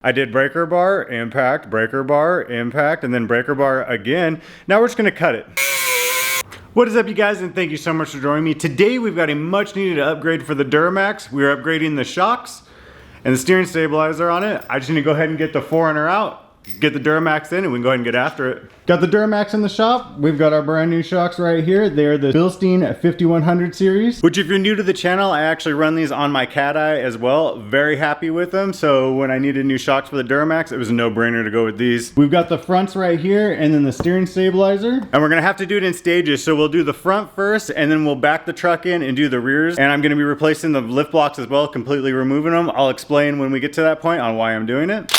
I did breaker bar, impact, and then breaker bar again. Now we're just gonna cut it. What is up, you guys, and thank you so much for joining me. Today we've got a much needed upgrade for the Duramax. We're upgrading the shocks and the steering stabilizer on it. I just need to go ahead and get the Forerunner out, get the Duramax in, and we can go ahead and get after it. Got the Duramax in the shop. We've got our brand new shocks right here. They're the Bilstein 5100 series, which if you're new to the channel, I actually run these on my Cat Eye as well. Very happy with them. So when I needed new shocks for the Duramax, it was a no-brainer to go with these. We've got the fronts right here and then the steering stabilizer. And we're gonna have to do it in stages. So we'll do the front first and then we'll back the truck in and do the rears. And I'm gonna be replacing the lift blocks as well, completely removing them. I'll explain when we get to that point on why I'm doing it.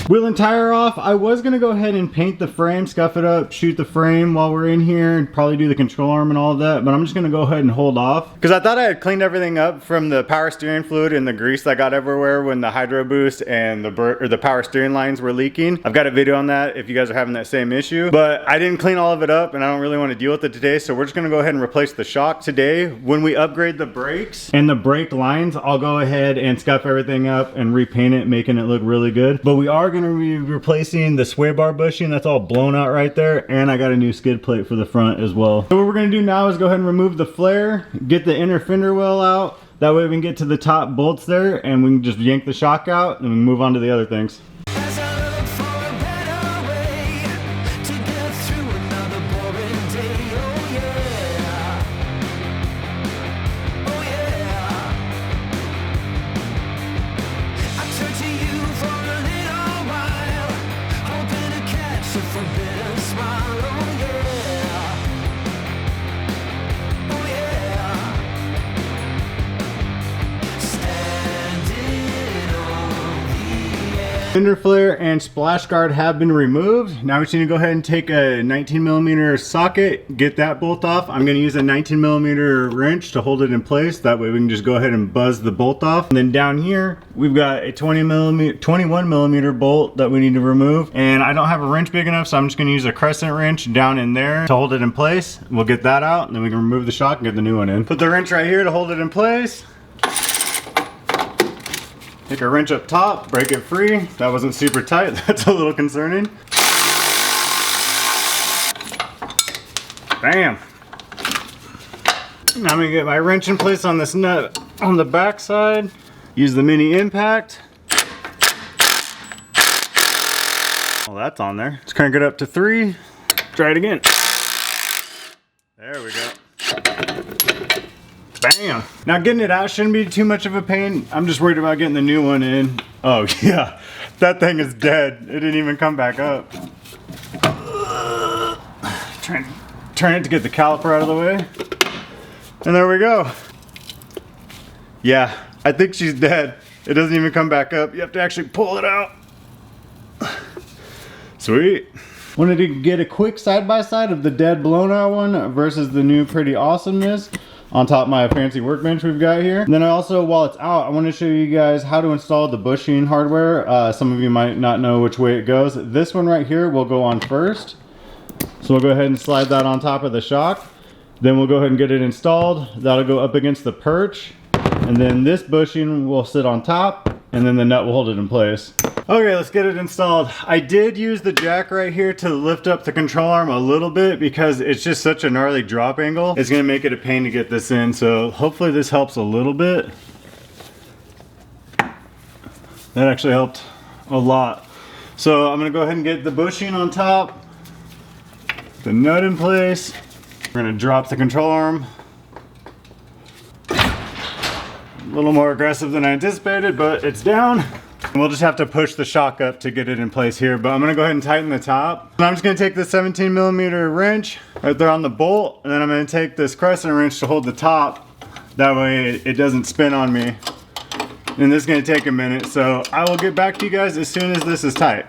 Wheel and tire off. I was gonna go ahead and paint the frame, scuff it up, shoot the frame while we're in here, and probably do the control arm and all of that, but I'm just gonna go ahead and hold off. Because I thought I had cleaned everything up from the power steering fluid and the grease that got everywhere when the hydro boost and the power steering lines were leaking. I've got a video on that if you guys are having that same issue, but I didn't clean all of it up and I don't really want to deal with it today, so we're just gonna go ahead and replace the shock today. When we upgrade the brakes and the brake lines, I'll go ahead and scuff everything up and repaint it, making it look really good. But we are gonna be replacing the sway bar bushing. That's all blown out right there, and I got a new skid plate for the front as well. So what we're gonna do now is go ahead and remove the flare, get the inner fender well out. That way we can get to the top bolts there and we can just yank the shock out and we can move on to the other things. Fender flare and splash guard have been removed. Now we just need to go ahead and take a 19mm socket, get that bolt off. I'm going to use a 19mm wrench to hold it in place. That way we can just go ahead and buzz the bolt off. And then down here, we've got a 21mm bolt that we need to remove. And I don't have a wrench big enough, so I'm just going to use a crescent wrench down in there to hold it in place. We'll get that out, and then we can remove the shock and get the new one in. Put the wrench right here to hold it in place. Take a wrench up top, break it free. That wasn't super tight, that's a little concerning. Bam! Now I'm gonna get my wrench in place on this nut on the back side. Use the mini impact. Well, that's on there. Let's crank it up to 3. Try it again. There we go. Bam! Now getting it out shouldn't be too much of a pain. I'm just worried about getting the new one in. Oh yeah, that thing is dead. It didn't even come back up. Trying to turn it to get the caliper out of the way. And there we go. Yeah, I think she's dead. It doesn't even come back up. You have to actually pull it out. Sweet. Wanted to get a quick side-by-side of the dead blown out one versus the new pretty awesomeness on top of my fancy workbench we've got here. And then I also, while it's out, I want to show you guys how to install the bushing hardware. Some of you might not know which way it goes. This one right here will go on first. So we'll go ahead and slide that on top of the shock. Then we'll go ahead and get it installed. That'll go up against the perch. And then this bushing will sit on top, and then the nut will hold it in place. Okay, let's get it installed. I did use the jack right here to lift up the control arm a little bit because it's just such a gnarly drop angle. It's gonna make it a pain to get this in, so hopefully this helps a little bit. That actually helped a lot. So I'm gonna go ahead and get the bushing on top, the nut in place. We're gonna drop the control arm. A little more aggressive than I anticipated, but it's down. We'll just have to push the shock up to get it in place here, but I'm gonna go ahead and tighten the top. And I'm just gonna take the 17mm wrench right there on the bolt, and then I'm gonna take this crescent wrench to hold the top. That way it doesn't spin on me. And this is gonna take a minute, so I will get back to you guys as soon as this is tight.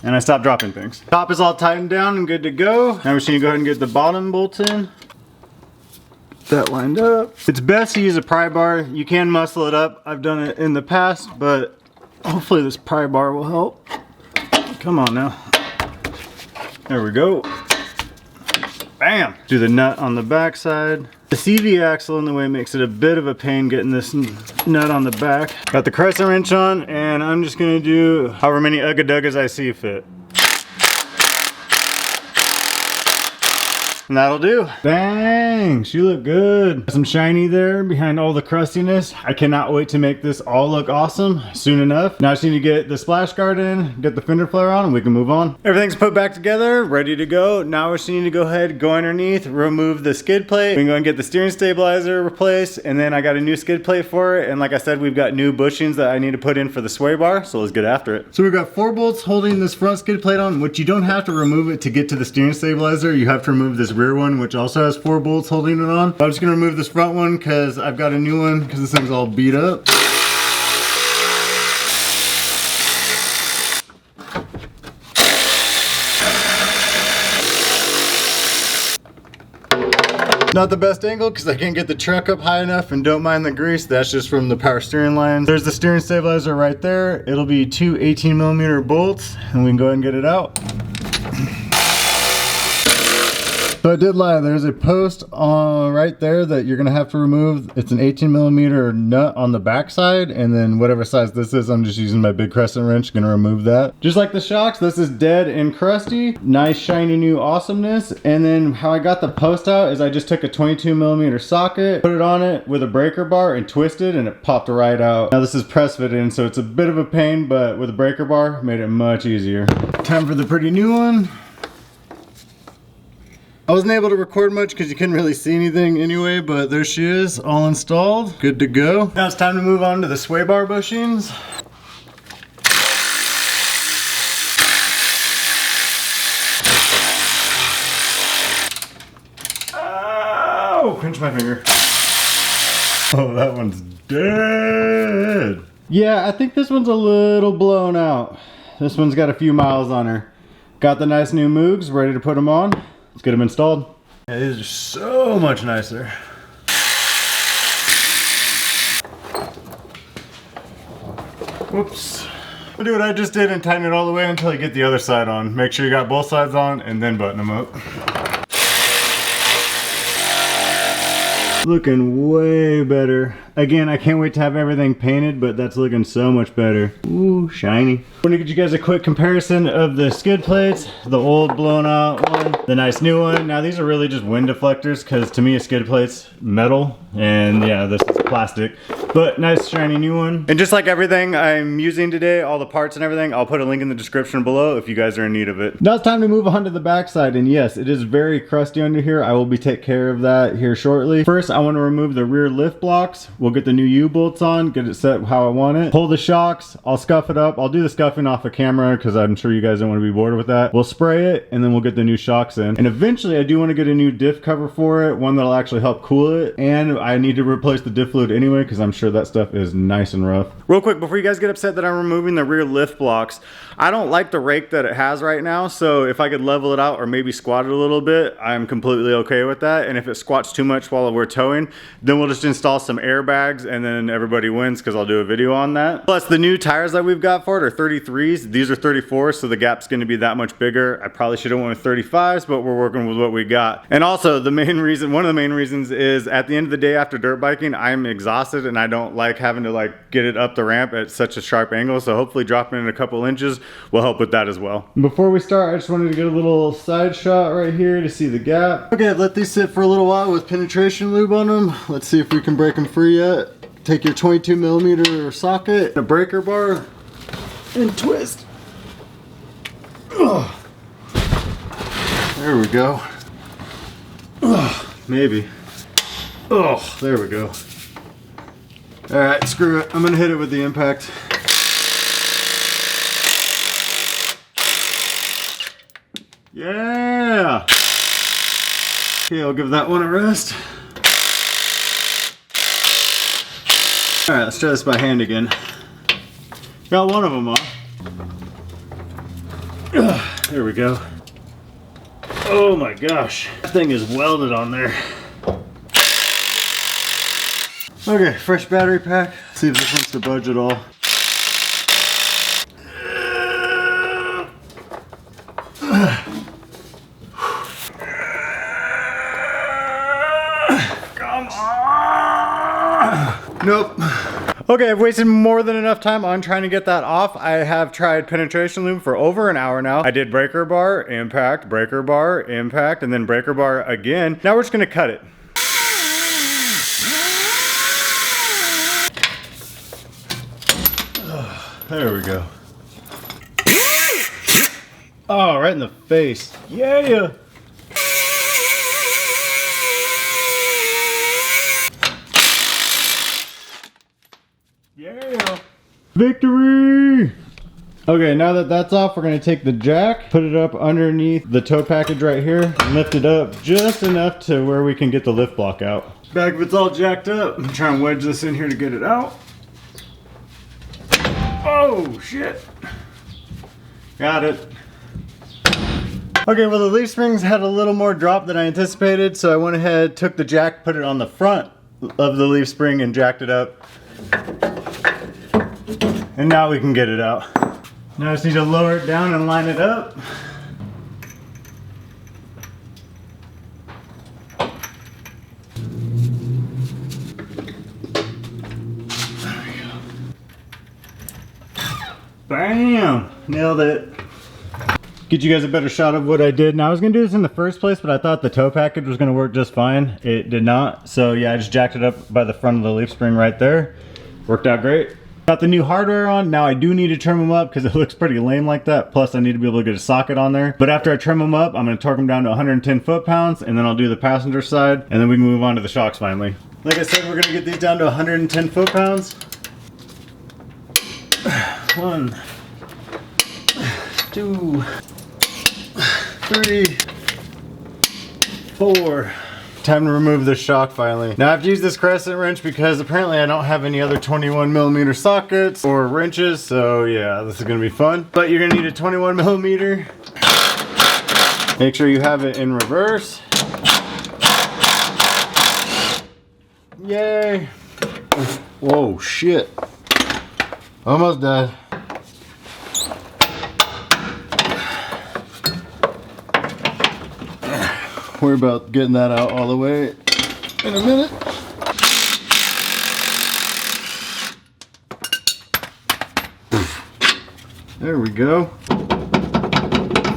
And I stopped dropping things. Top is all tightened down and good to go. Now we just need to go ahead and get the bottom bolts in. That lined up. It's best to use a pry bar. You can muscle it up. I've done it in the past, but hopefully this pry bar will help. Come on now. There we go. Bam! Do the nut on the back side. The CV axle in the way makes it a bit of a pain getting this nut on the back. Got the crescent wrench on, and I'm just gonna do however many ugga-duggas I see fit. And that'll do. Bang, she look good. Some shiny there behind all the crustiness. I cannot wait to make this all look awesome soon enough. Now I just need to get the splash guard in, get the fender flare on, and we can move on. Everything's put back together, ready to go. Now we just need to go ahead, go underneath, remove the skid plate. We can go and get the steering stabilizer replaced, and then I got a new skid plate for it. And like I said, we've got new bushings that I need to put in for the sway bar, so let's get after it. So we've got 4 bolts holding this front skid plate on, which you don't have to remove it to get to the steering stabilizer. You have to remove this rear one, which also has 4 bolts holding it on. I'm just gonna remove this front one because I've got a new one because this thing's all beat up. Not the best angle because I can't get the truck up high enough, and don't mind the grease, that's just from the power steering lines. There's the steering stabilizer right there. It'll be 2 18mm bolts, and we can go ahead and get it out. So I did lie, there's a post right there that you're gonna have to remove. It's an 18mm nut on the back side, and then whatever size this is, I'm just using my big crescent wrench, gonna remove that. Just like the shocks, this is dead and crusty. Nice shiny new awesomeness. And then how I got the post out is I just took a 22mm socket, put it on it with a breaker bar and twisted, and it popped right out. Now this is press fit in, so it's a bit of a pain, but with a breaker bar, made it much easier. Time for the pretty new one. I wasn't able to record much because you couldn't really see anything anyway, but there she is, all installed, good to go. Now it's time to move on to the sway bar bushings. Oh, pinch my finger. Oh, that one's dead. Yeah, I think this one's a little blown out. This one's got a few miles on her. Got the nice new Moogs, ready to put them on. Let's get them installed. Yeah, these are so much nicer. Whoops. I'll do what I just did and tighten it all the way until you get the other side on. Make sure you got both sides on and then button them up. Looking way better. Again, I can't wait to have everything painted, but that's looking so much better. Ooh, shiny. I'm gonna get you guys a quick comparison of the skid plates, the old blown out one, the nice new one. Now these are really just wind deflectors because to me a skid plate's metal, and yeah, this is plastic. But nice shiny new one. And just like everything I'm using today, all the parts and everything, I'll put a link in the description below if you guys are in need of it. Now it's time to move on to the backside, and yes, it is very crusty under here. I will be taking care of that here shortly. First, I want to remove the rear lift blocks. We'll get the new U-bolts on, get it set how I want it. Pull the shocks, I'll scuff it up. I'll do the scuffing off of camera because I'm sure you guys don't want to be bored with that. We'll spray it, and then we'll get the new shocks in. And eventually I do want to get a new diff cover for it, one that'll actually help cool it. And I need to replace the diff fluid anyway because I'm sure that stuff is nice and rough. Real quick, before you guys get upset that I'm removing the rear lift blocks, I don't like the rake that it has right now, so if I could level it out or maybe squat it a little bit, I'm completely okay with that. And if it squats too much while we're towing, then we'll just install some airbags and then everybody wins because I'll do a video on that. Plus the new tires that we've got for it are 33s. These are 34s, so the gap's going to be that much bigger. I probably should have went with 35s, but we're working with what we got. And also the main reason, one of the main reasons is at the end of the day after dirt biking, I'm exhausted and I don't like having to like get it up the ramp at such a sharp angle. So hopefully dropping it a couple inches will help with that as well. Before we start, I just wanted to get a little side shot right here to see the gap. Okay, let these sit for a little while with penetration lube on them. Let's see if we can break them free yet. Take your 22mm socket, a breaker bar, and twist. Ugh. There we go. Ugh, maybe. Oh, there we go. All right, screw it. I'm gonna hit it with the impact. Yeah! Okay, I'll give that one a rest. Alright, let's try this by hand again. Got one of them off. There we go. Oh my gosh, that thing is welded on there. Okay, fresh battery pack. Let's see if this wants to budge at all. Nope. Okay, I've wasted more than enough time on trying to get that off. I have tried penetration lube for over an hour now. I did breaker bar, impact, and then breaker bar again. Now we're just gonna cut it. There we go. Oh, right in the face. Yeah. Yeah. Victory! Okay, now that that's off, we're gonna take the jack, put it up underneath the tow package right here, lift it up just enough to where we can get the lift block out. Back if it's all jacked up, I'm trying to wedge this in here to get it out. Oh, shit. Got it. Okay, well the leaf springs had a little more drop than I anticipated, so I went ahead, took the jack, put it on the front of the leaf spring and jacked it up. And now we can get it out. Now I just need to lower it down and line it up. There we go. Bam! Nailed it. Get you guys a better shot of what I did. Now I was gonna do this in the first place, but I thought the tow package was gonna work just fine. It did not. So yeah, I just jacked it up by the front of the leaf spring right there. Worked out great. Got the new hardware on. Now I do need to trim them up because it looks pretty lame like that. Plus I need to be able to get a socket on there. But after I trim them up, I'm gonna torque them down to 110 foot-pounds and then I'll do the passenger side and then we can move on to the shocks finally. Like I said, we're gonna get these down to 110 foot-pounds. 1, 2, 3, 4. Time to remove the shock finally. Now I have to use this crescent wrench because apparently I don't have any other 21mm sockets or wrenches, so yeah, this is gonna be fun. But you're gonna need a 21mm. Make sure you have it in reverse. Yay! Whoa, shit. Almost died. Worry about getting that out all the way in a minute. There we go.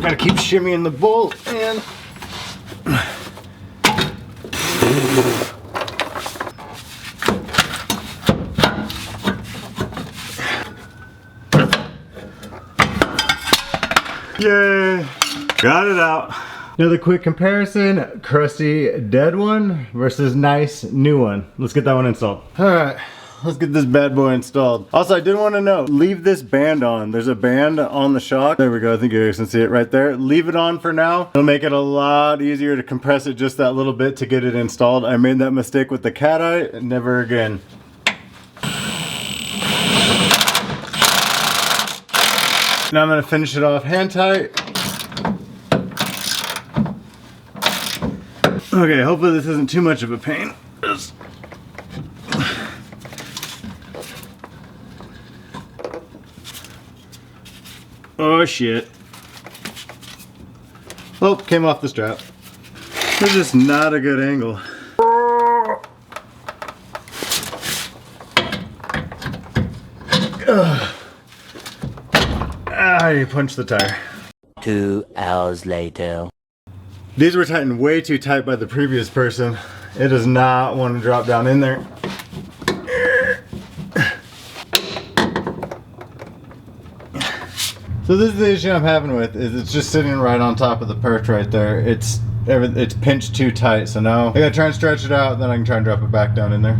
Gotta keep shimmying the bolt and yay! Got it out. Another quick comparison, crusty dead one versus nice new one. Let's get that one installed. All right, let's get this bad boy installed. Also, I did want to note, leave this band on. There's a band on the shock. There we go, I think you guys can see it right there. Leave it on for now. It'll make it a lot easier to compress it just that little bit to get it installed. I made that mistake with the cat eye, never again. Now I'm gonna finish it off hand tight. Okay, hopefully this isn't too much of a pain. Oh shit. Oh, came off the strap. This is not a good angle. Ah, you punched the tire. 2 hours later. These were tightened way too tight by the previous person. It does not want to drop down in there. So this is the issue I'm having with, is it's just sitting right on top of the perch right there. It's pinched too tight, so now I gotta try and stretch it out, then I can try and drop it back down in there.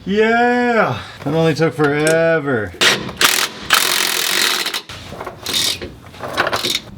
Yeah! That only took forever.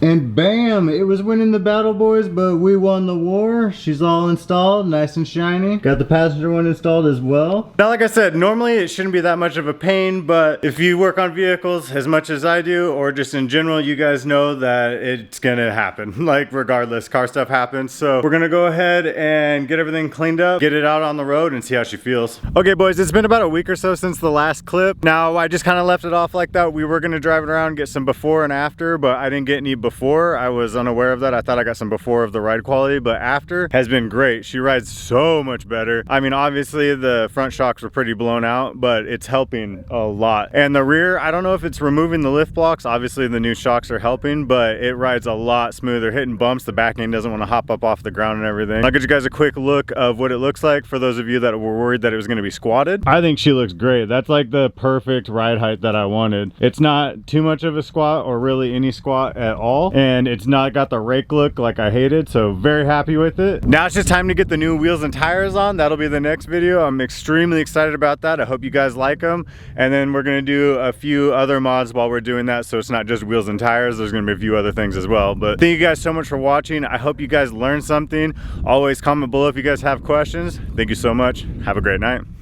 And bam, it was winning the battle, boys, but we won the war. She's all installed, nice and shiny. Got the passenger one installed as well. Now, like I said, normally it shouldn't be that much of a pain, but if you work on vehicles as much as I do, or just in general, you guys know that it's gonna happen. Like, regardless, car stuff happens. So we're gonna go ahead and get everything cleaned up, get it out on the road, and see how she feels. Okay, boys, it's been about a week or so since the last clip. Now, I just kind of left it off like that. We were gonna drive it around, get some before and after, but I didn't get any before. I was unaware of that. I thought I got some before of the ride quality, but after has been great. She rides so much better. I mean, obviously the front shocks were pretty blown out, but it's helping a lot. And the rear, I don't know if it's removing the lift blocks. Obviously the new shocks are helping, but it rides a lot smoother. Hitting bumps, the back end doesn't want to hop up off the ground and everything. I'll get you guys a quick look of what it looks like for those of you that were worried that it was going to be squatted. I think she looks great. That's like the perfect ride height that I wanted. It's not too much of a squat or really any squat at all, and it's not got the rake look like I hated, so very happy with it. Now it's just time to get the new wheels and tires on. That'll be the next video. I'm extremely excited about that. I hope you guys like them, and then we're gonna do a few other mods while we're doing that, so it's not just wheels and tires. There's gonna be a few other things as well. But thank you guys so much for watching. I hope you guys learned something. Always comment below if you guys have questions. Thank you so much. Have a great night.